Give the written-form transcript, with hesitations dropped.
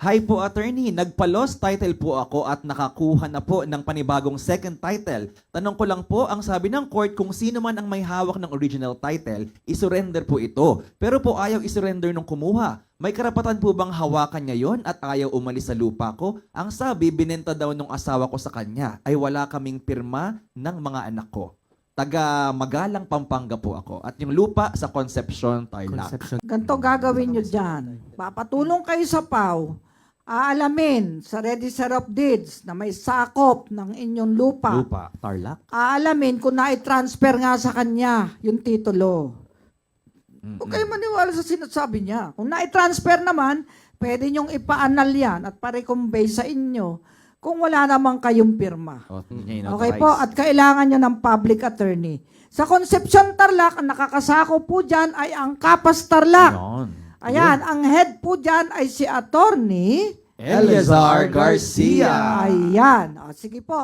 Hi po, attorney. Nagpa-lost title po ako at nakakuha na po ng panibagong second title. Tanong ko lang po, ang sabi ng court, kung sino man ang may hawak ng original title, isurrender po ito. Pero po ayaw isurrender nung kumuha. May karapatan po bang hawakan niya yon at ayaw umalis sa lupa ko? Ang sabi, binenta daw nung asawa ko sa kanya ay wala kaming pirma ng mga anak ko. Taga Magalang, Pampanga po ako. At yung lupa sa Concepcion, Tarlac. Ganito gagawin nyo dyan. Papatulong kayo sa PAW. Aalamin sa Register of Deeds na may sakop ng inyong lupa. Lupa, Tarlac. Aalamin kung na-transfer nga sa kanya yung titulo. Huwag kayo maniwala sa sinasabi niya. Kung na-transfer naman, pwede nyong ipa-annul yan at pa-reconvey sa inyo kung wala namang kayong pirma. Okay po, at kailangan nyo ng public attorney. Sa Concepcion Tarlac, ang nakakasako po dyan ay ang Kapas Tarlac. Ayan, ang head po dyan ay si Attorney Eleazar Garcia. Ayan, o, sige po.